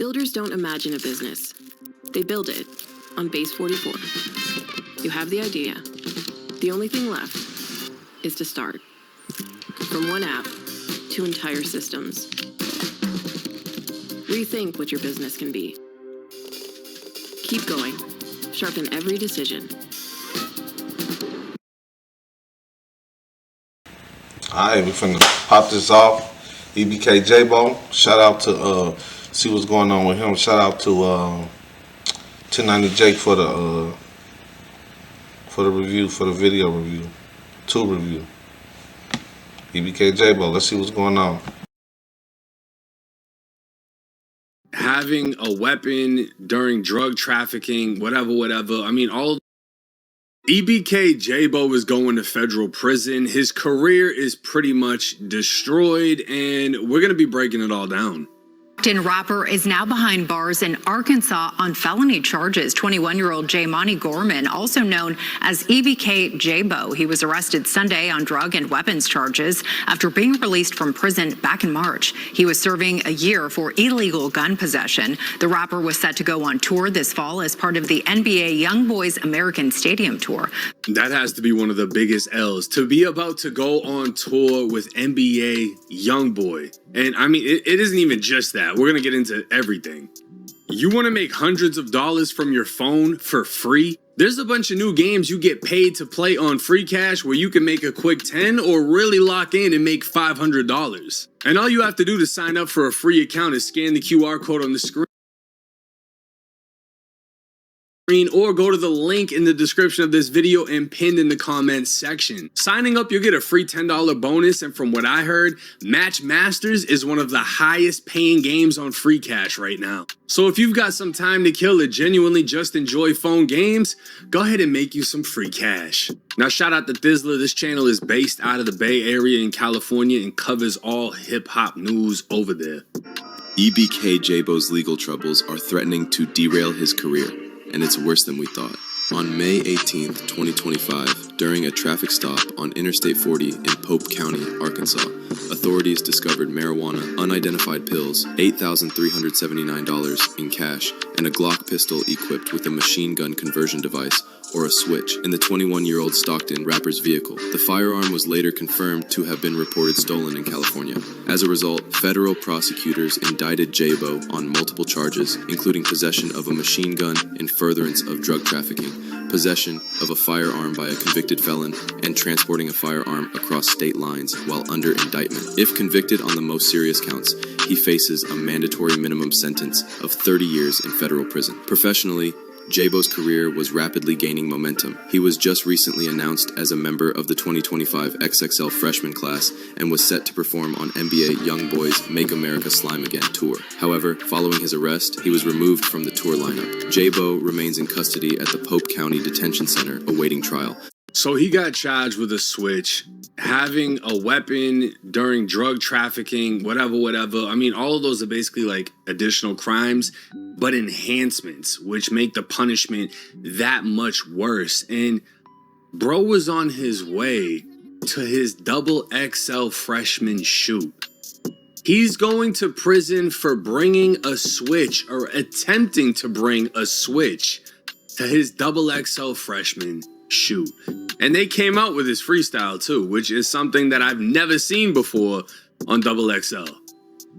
Builders don't imagine a business. They build it on base 44. You have the idea. The only thing left is to start. From one app to entire systems. Rethink what your business can be. Keep going. Sharpen every decision. Alright, we finna pop this off. EBK Jaybo. Shout out to see what's going on with him. Shout out to 1090 Jake for the review, for the video review. Tool review. EBK Jaybo, let's see what's going on. Having a weapon during drug trafficking, whatever. I mean, all EBK Jaybo is going to federal prison. His career is pretty much destroyed, and we're going to be breaking it all down. Rapper is now behind bars in Arkansas on felony charges. 21-year-old Jaimani Gorman, also known as EBK Jaybo. He was arrested Sunday on drug and weapons charges after being released from prison back in March. He was serving a year for illegal gun possession. The rapper was set to go on tour this fall as part of the NBA Young Boys American Stadium Tour. That has to be one of the biggest L's, to be about to go on tour with NBA Young Boy. And I mean, it isn't even just that. We're going to get into everything. You want to make hundreds of dollars from your phone for free? There's a bunch of new games you get paid to play on free cash where you can make a quick 10 or really lock in and make $500. And all you have to do to sign up for a free account is scan the QR code on the screen or go to the link in the description of this video and pinned in the comments section. Signing up, you'll get a free $10 bonus, and from what I heard, Match Masters is one of the highest paying games on free cash right now. So if you've got some time to kill or genuinely just enjoy phone games, go ahead and make you some free cash. Now shout out to Thizzler. This channel is based out of the Bay Area in California and covers all hip-hop news over there. EBK Jaybo's legal troubles are threatening to derail his career, and it's worse than we thought. On May 18th, 2025, during a traffic stop on Interstate 40 in Pope County, Arkansas, authorities discovered marijuana, unidentified pills, $8,379 in cash, and a Glock pistol equipped with a machine gun conversion device, or a switch, in the 21-year-old Stockton rapper's vehicle. The firearm was later confirmed to have been reported stolen in California. As a result, federal prosecutors indicted Jaybo on multiple charges, including possession of a machine gun in furtherance of drug trafficking, possession of a firearm by a convicted felon, and transporting a firearm across state lines while under indictment. If convicted on the most serious counts, he faces a mandatory minimum sentence of 30 years in federal prison. Professionally, Jaybo's career was rapidly gaining momentum. He was just recently announced as a member of the 2025 XXL freshman class and was set to perform on NBA Young Boys Make America Slime Again tour. However, following his arrest, he was removed from the tour lineup. Jaybo remains in custody at the Pope County Detention Center awaiting trial. So he got charged with a switch, having a weapon during drug trafficking, whatever. I mean, all of those are basically like additional crimes, but enhancements, which make the punishment that much worse. And bro was on his way to his XXL freshman shoot. He's going to prison for bringing a switch or attempting to bring a switch to his XXL freshman shoot. And they came out with his freestyle too, which is something that I've never seen before on XXL.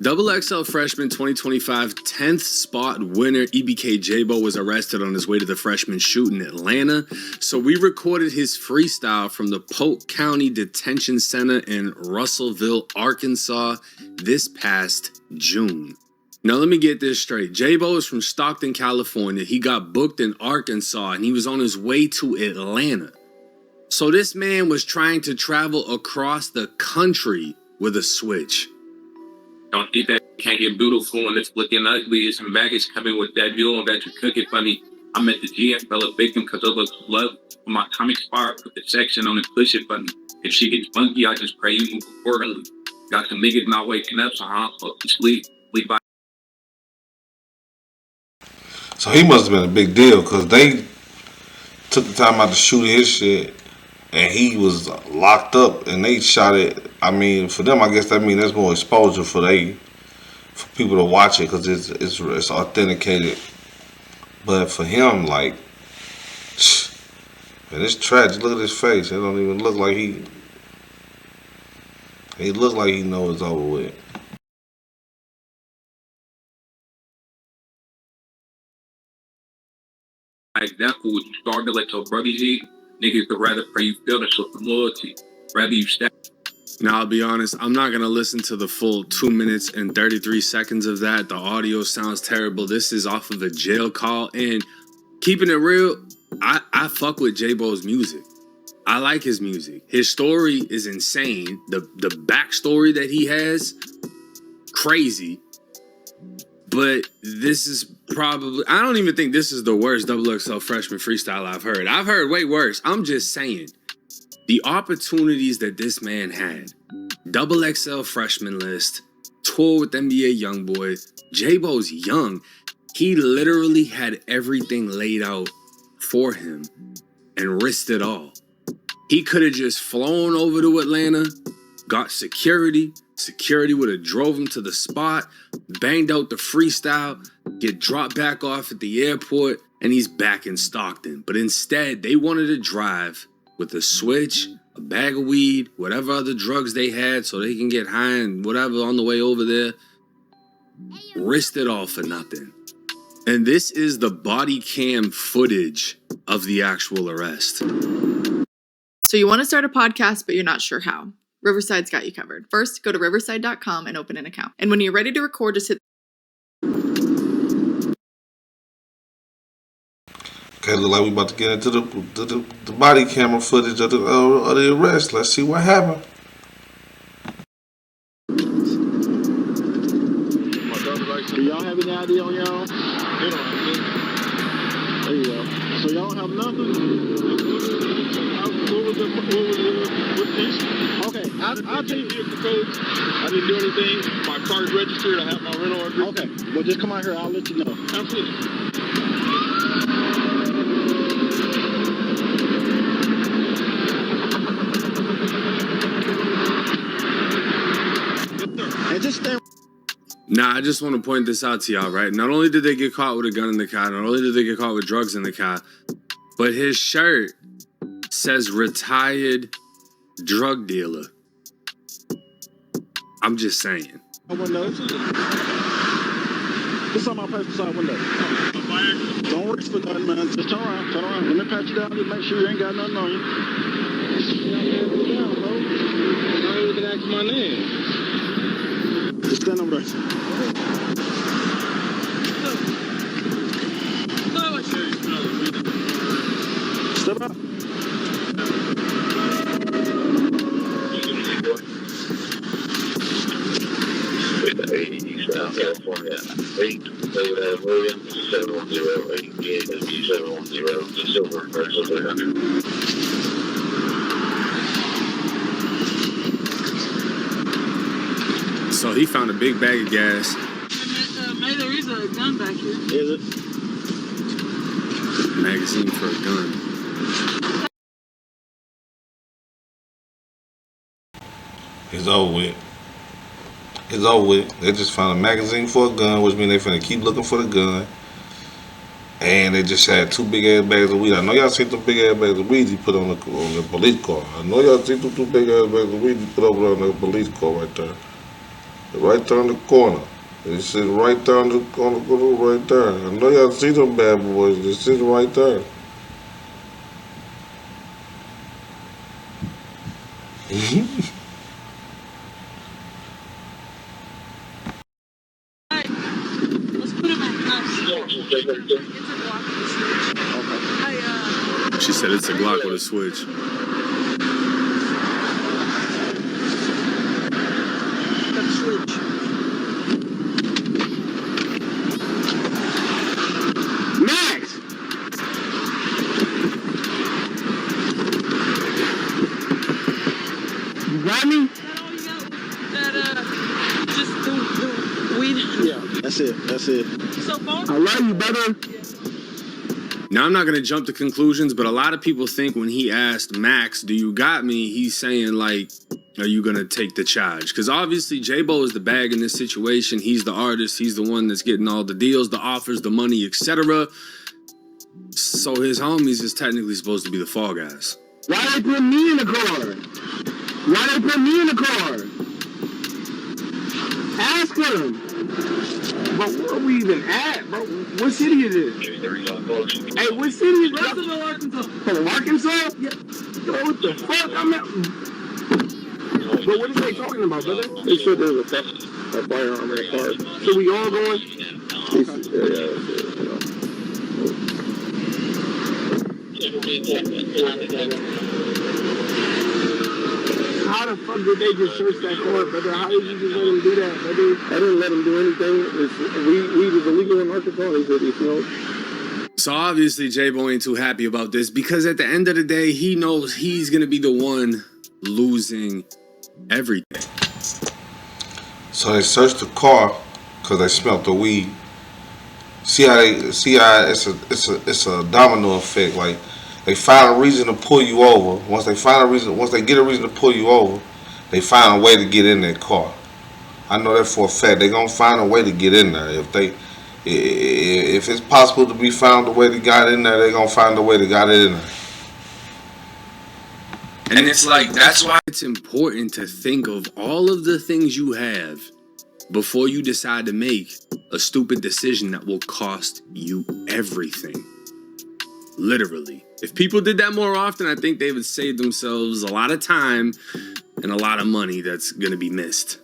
XXL freshman 2025 10th spot winner EBK Jaybo was arrested on his way to the freshman shoot in Atlanta. So we recorded his freestyle from the Polk County Detention Center in Russellville, Arkansas this past June. Now let me get this straight. Jaybo is from Stockton, California. He got booked in Arkansas and he was on his way to Atlanta. So this man was trying to travel across the country with a switch. Don't think that can't get beautiful and it's looking ugly. There's some baggage coming with that view on that you cook it funny. I'm at the GM fella victim because of the love for my comic spark. Put the section on the push it button. If she gets funky, I just pray you move forward. Got some niggas not waking up, so I don't sleep. By. So he must have been a big deal because they took the time out to shoot his shit and he was locked up and they shot it. I mean, for them, I guess that means there's more exposure for they for people to watch it because it's authenticated. But for him, like, man, it's tragic. Look at his face. It don't even look like he look like he knows it's over with. Like that fool, you start to let your brothers eat. Niggas would rather pray you feel to show some loyalty. Rather you step. Now, I'll be honest, I'm not going to listen to the full 2 minutes and 33 seconds of that. The audio sounds terrible. This is off of a jail call. And keeping it real, I fuck with Jaybo's music. I like his music. His story is insane. The backstory that he has, crazy. But this is probably, I don't even think this is the worst XXL freshman freestyle I've heard. I've heard way worse. I'm just saying, the opportunities that this man had, XXL freshman list, tour with NBA Youngboy, Jaybo's young. He literally had everything laid out for him and risked it all. He could have just flown over to Atlanta, got security. Security would have drove him to the spot, banged out the freestyle, get dropped back off at the airport, and he's back in Stockton. But instead, they wanted to drive with a switch, a bag of weed, whatever other drugs they had so they can get high and whatever on the way over there. Risked it all for nothing. And this is the body cam footage of the actual arrest. So you want to start a podcast, but you're not sure how. Riverside's got you covered. First, go to riverside.com and open an account. And when you're ready to record, just hit. Okay, look like we about to get into the body camera footage of the arrest. Let's see what happened. Do y'all have any idea on y'all? They don't have anything. There you go. So y'all have nothing? What piece? Okay, I'll tell you vehicle codes. I didn't do anything. My car's registered. I have my rental agreement. Okay, well just come out here. I'll let you know. Absolutely. And just stay. Now, I just want to point this out to y'all, right? Not only did they get caught with a gun in the car, not only did they get caught with drugs in the car, but his shirt says retired drug dealer. I'm just saying. Window. This on my passenger side window. Don't reach for nothing, man. Just turn around. Turn around. Let me pat you down. Just make sure you ain't got nothing on you. Down, bro. I ain't even ask my name. Just stand over there. Step out. With 80 South California, 8 Williams, 710 AW 710, Silver Versus 300. So he found a big bag of gas. Maybe there is a gun back here. Is it? Magazine for a gun. It's over with. It's over with. They just found a magazine for a gun, which means they finna keep looking for the gun. And they just had 2 big ass bags of weed. I know y'all seen them big ass bags of weed he put on the police car. I know y'all seen them 2 big ass bags of weed he put over there on the police car right there. Right there in the corner. They sit right there on the corner right there. I know y'all see them bad boys. They sit right there. Let's put him in cuffs. It's a Glock with a switch. Okay. She said it's a Glock with a switch. Got a switch. Max! You got me? Just the weed. Yeah, that's it. That's it. So far? I love you, brother. Now, I'm not going to jump to conclusions, but a lot of people think when he asked Max, do you got me? He's saying, like, are you going to take the charge? Because obviously Jaybo is the bag in this situation. He's the artist. He's the one that's getting all the deals, the offers, the money, etc. So his homies is technically supposed to be the fall guys. Why they put me in the car? Why they put me in the car? Ask him. But where are we even at, bro? What city is this? Hey, what city is this? Arkansas. From Arkansas? Yeah. Yo, what the fuck? I'm at... But what are they talking about, brother? They said there was a firearm in the car. So we all going? How the fuck did they just search that car, brother? How did you just let them do that, brother? I didn't let them do anything. We was illegal in Arkansas. They said, So obviously Jaybo ain't too happy about this because at the end of the day, he knows he's going to be the one losing everything. So they searched the car because they smelled the weed. See how it's a domino effect. Like they find a reason to pull you over. Once they get a reason to pull you over, they find a way to get in that car. I know that for a fact. They're gonna find a way to get in there. If it's possible to be found a way to get in there, they're gonna find a way to get it in there. And it's like, that's why it's important to think of all of the things you have before you decide to make a stupid decision that will cost you everything. Literally. If people did that more often, I think they would save themselves a lot of time and a lot of money that's going to be missed.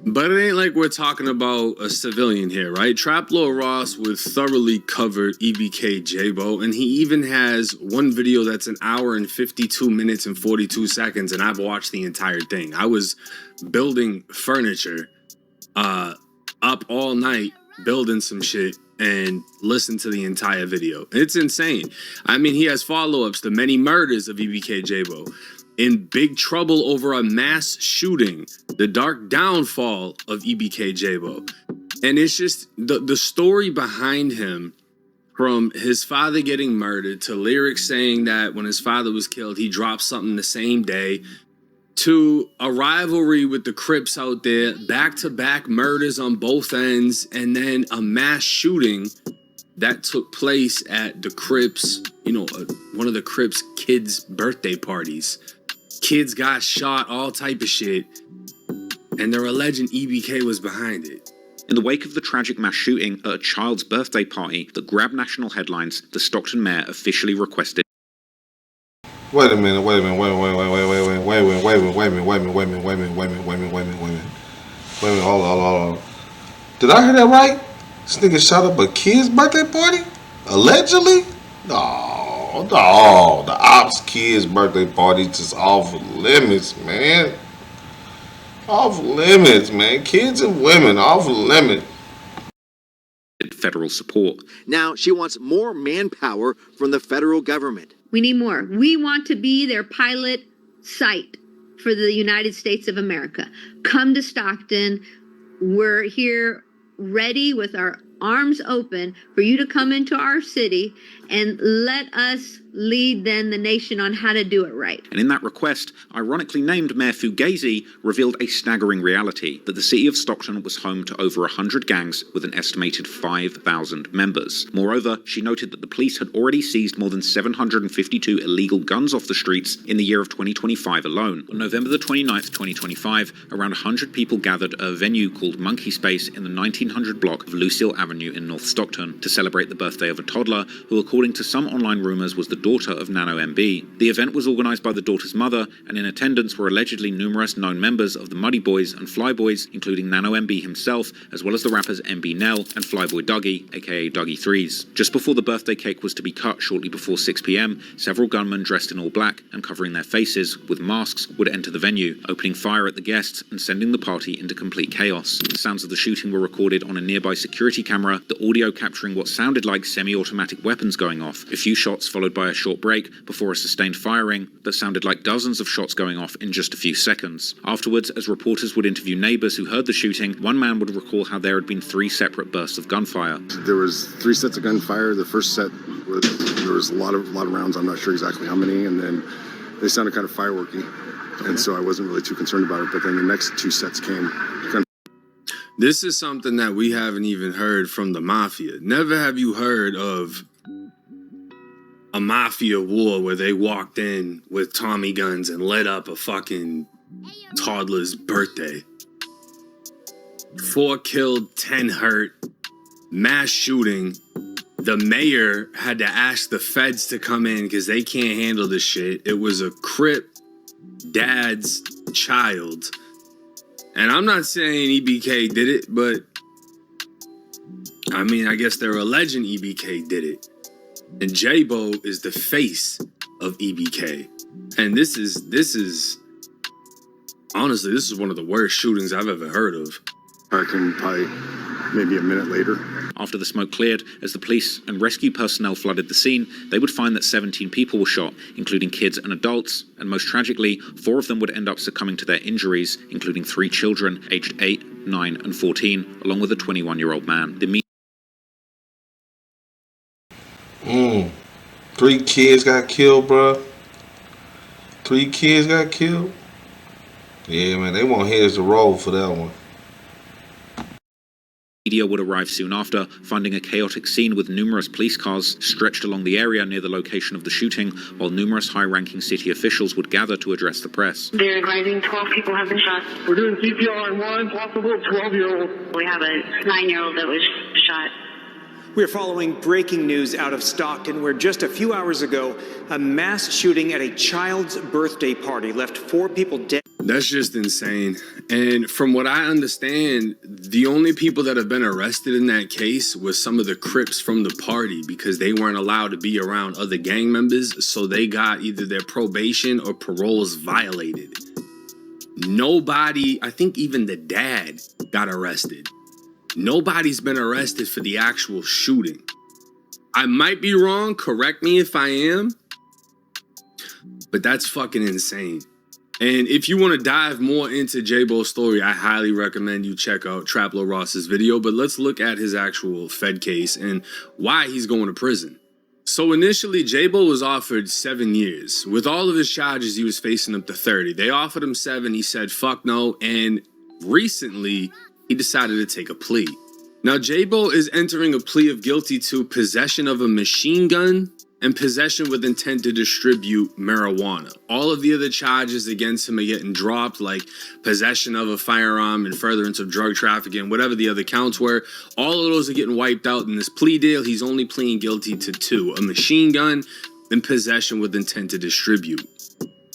But it ain't like we're talking about a civilian here, right? Trap Lord Ross would thoroughly cover EBK Jaybo, and he even has one video that's an hour and 52 minutes and 42 seconds, and I've watched the entire thing. I was building furniture up all night, building some shit, and listen to the entire video. It's insane. I mean, he has follow-ups to many murders of EBK Jaybo. In big trouble over a mass shooting, the dark downfall of EBK Jaybo. And it's just the story behind him, from his father getting murdered to lyrics saying that when his father was killed, he dropped something the same day, to a rivalry with the Crips out there, back-to-back murders on both ends, and then a mass shooting that took place at the Crips, one of the Crips' kids' birthday parties. Kids got shot, all type of shit, and they're alleging EBK was behind it. In the wake of the tragic mass shooting at a child's birthday party that grabbed national headlines, the Stockton mayor officially requested. Wait a minute. Hold on. Did I hear that right? This nigga shot up a kid's birthday party? Allegedly? No, the ops kid's birthday party just off limits, man. Off limits, man. Kids and women, off limits. Federal support. Now she wants more manpower from the federal government. We need more. We want to be their pilot site for the United States of America. Come to Stockton. We're here ready with our arms open for you to come into our city and let us lead then the nation on how to do it right. And in that request, ironically named Mayor Fugazi revealed a staggering reality, that the city of Stockton was home to over 100 gangs with an estimated 5,000 members. Moreover, she noted that the police had already seized more than 752 illegal guns off the streets in the year of 2025 alone. On November the 29th, 2025, around 100 people gathered at a venue called Monkey Space in the 1900 block of Lucille Avenue in North Stockton to celebrate the birthday of a toddler who, according to some online rumors, was the daughter of Nano MB. The event was organized by the daughter's mother, and in attendance were allegedly numerous known members of the Muddy Boys and Fly Boys, including Nano MB himself, as well as the rappers MB Nell and Flyboy Dougie, aka Dougie Threes. Just before the birthday cake was to be cut shortly before 6 p.m, several gunmen dressed in all black and covering their faces with masks would enter the venue, opening fire at the guests and sending the party into complete chaos. The sounds of the shooting were recorded on a nearby security camera, the audio capturing what sounded like semi-automatic weapons going off. A few shots followed by a short break before a sustained firing that sounded like dozens of shots going off in just a few seconds. Afterwards, as reporters would interview neighbors who heard the shooting, one man would recall how there had been 3 separate bursts of gunfire. There was 3 sets of gunfire. The first set, there was a lot of rounds. I'm not sure exactly how many, and then they sounded kind of fireworky. And so I wasn't really too concerned about it. But then the next two sets came. This is something that we haven't even heard from the mafia. Never have you heard of a mafia war where they walked in with Tommy guns and lit up a fucking toddler's birthday. 4 killed, 10 hurt, mass shooting. The mayor had to ask the feds to come in because they can't handle this shit. It was a Crip dad's child. And I'm not saying EBK did it, but I mean, I guess they're alleging EBK did it. And Jaybo is the face of EBK. And this is honestly, this is one of the worst shootings I've ever heard of. I can probably maybe a minute later. After the smoke cleared, as the police and rescue personnel flooded the scene, they would find that 17 people were shot, including kids and adults, and most tragically, 4 of them would end up succumbing to their injuries, including 3 children aged 8, 9, and 14, along with a 21-year-old man. The 3 kids got killed, bro. 3 kids got killed. Yeah, man, they want heads to roll for that one. media would arrive soon after, finding a chaotic scene with numerous police cars stretched along the area near the location of the shooting, while numerous high-ranking city officials would gather to address the press. They're advising 12 people have been shot. We're doing CPR on one possible 12-year-old. We have a 9-year-old that was shot. We're following breaking news out of Stockton, where just a few hours ago, a mass shooting at a child's birthday party left 4 people dead. That's just insane. And from what I understand, the only people that have been arrested in that case was some of the Crips from the party, because they weren't allowed to be around other gang members, so they got either their probation or paroles violated. Nobody, I think even the dad, got arrested. Nobody's been arrested for the actual shooting. I might be wrong, correct me if I am, but that's fucking insane. And if you want to dive more into Jaybo's story, I highly recommend you check out Traplo Ross's video, but let's look at his actual Fed case and why he's going to prison. So initially, Jaybo was offered 7 years. With all of his charges, he was facing up to 30. They offered him 7, he said fuck no, and recently, he decided to take a plea. Now, Jaybo is entering a plea of guilty to possession of a machine gun and possession with intent to distribute marijuana. All of the other charges against him are getting dropped, like possession of a firearm and furtherance of drug trafficking, whatever the other counts were. All of those are getting wiped out in this plea deal. He's only pleading guilty to 2, a machine gun and possession with intent to distribute.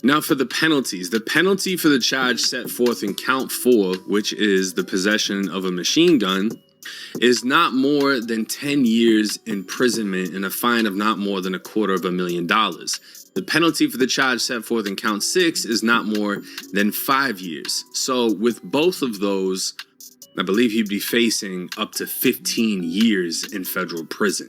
Now for the penalties. The penalty for the charge set forth in count 4, which is the possession of a machine gun, is not more than 10 years imprisonment and a fine of not more than $250,000. The penalty for the charge set forth in count 6 is not more than 5 years. So with both of those, I believe he'd be facing up to 15 years in federal prison.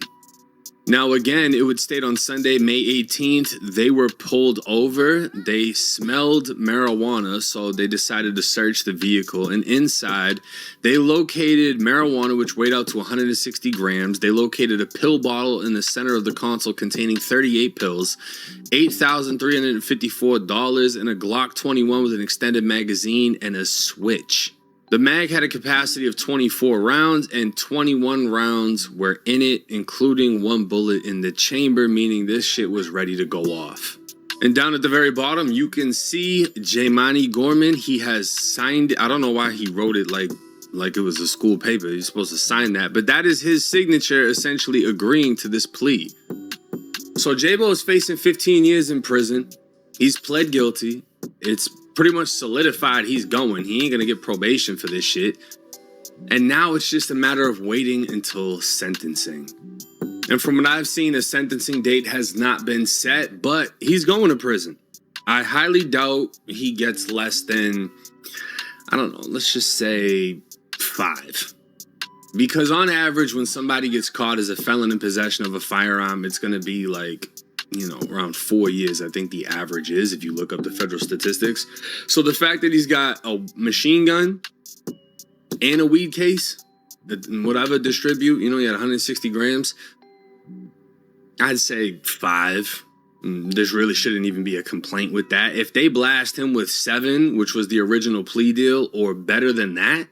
Now, again, it would state on Sunday, May 18th, they were pulled over. They smelled marijuana, so they decided to search the vehicle. And inside, they located marijuana, which weighed out to 160 grams. They located a pill bottle in the center of the console containing 38 pills, $8,354, and a Glock 21 with an extended magazine and a switch. The mag had a capacity of 24 rounds and 21 rounds were in it, including 1 bullet in the chamber, meaning this shit was ready to go off. And down at the very bottom, you can see Jaymani Gorman. He has signed, I don't know why he wrote it like it was a school paper. He's supposed to sign that, but that is his signature essentially agreeing to this plea. So Jaybo is facing 15 years in prison. He's pled guilty. It's pretty much solidified he's going. He ain't gonna get probation for this shit. And now it's just a matter of waiting until sentencing. And from what I've seen, a sentencing date has not been set, but he's going to prison. I highly doubt he gets less than, I don't know, let's just say 5. Because on average, when somebody gets caught as a felon in possession of a firearm, it's gonna be like, you know, around 4 years, I think the average is, if you look up the federal statistics. So the fact that he's got a machine gun and a weed case, whatever distribute, you know, he had 160 grams, I'd say 5. This really shouldn't even be a complaint with that. If they blast him with 7, which was the original plea deal, or better than that,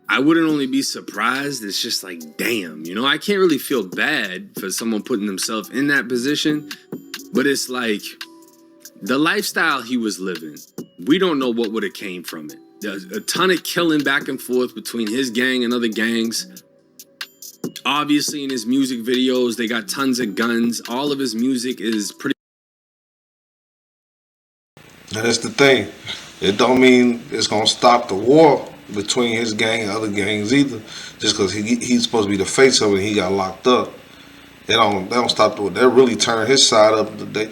I wouldn't only be surprised. It's just like, damn, you know, I can't really feel bad for someone putting themselves in that position, but it's like the lifestyle he was living, we don't know what would have came from it. There's a ton of killing back and forth between his gang and other gangs. Obviously, in his music videos, they got tons of guns. All of his music is pretty. Now, that's the thing. It don't mean it's gonna stop the war between his gang and other gangs either. Just because he's supposed to be the face of it, and he got locked up. They don't stop the war. They really turn his side up today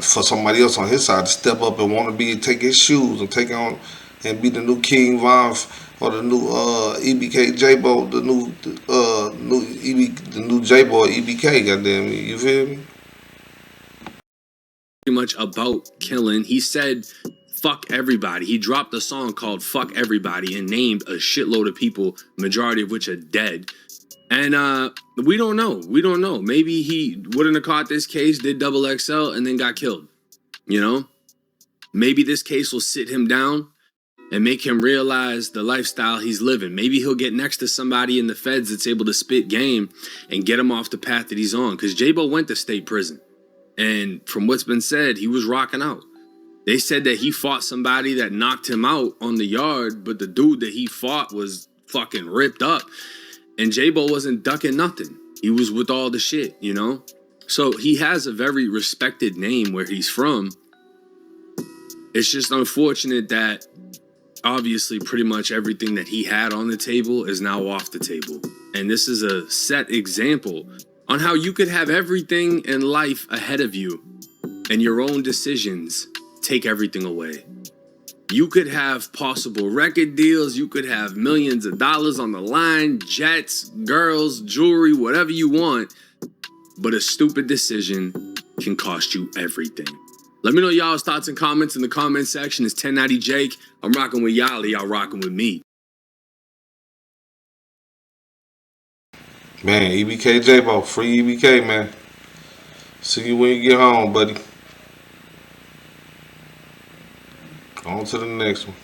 for somebody else on his side to step up and want to take his shoes and take on and be the new King Von or the new EBK Jaybo, the new Jaybo EBK. Goddamn me, you feel me? Pretty much about killing. He said, "Fuck everybody." He dropped a song called "Fuck Everybody" and named a shitload of people, majority of which are dead. And we don't know. We don't know. Maybe he wouldn't have caught this case, did double XL, and then got killed. You know? Maybe this case will sit him down and make him realize the lifestyle he's living. Maybe he'll get next to somebody in the feds that's able to spit game and get him off the path that he's on. Because Jaybo went to state prison. And from what's been said, he was rocking out. They said that he fought somebody that knocked him out on the yard, but the dude that he fought was fucking ripped up. And Jaybo wasn't ducking nothing. He was with all the shit, you know? So he has a very respected name where he's from. It's just unfortunate that obviously pretty much everything that he had on the table is now off the table. And this is a set example on how you could have everything in life ahead of you and your own decisions take everything away. You could have possible record deals. You could have millions of dollars on the line, jets, girls, jewelry, whatever you want. But a stupid decision can cost you everything. Let me know y'all's thoughts and comments in the comment section. It's 1090 Jake. I'm rocking with y'all. Y'all rocking with me. Man, EBK Jaybo, free EBK, man. See you when you get home, buddy. On to the next one.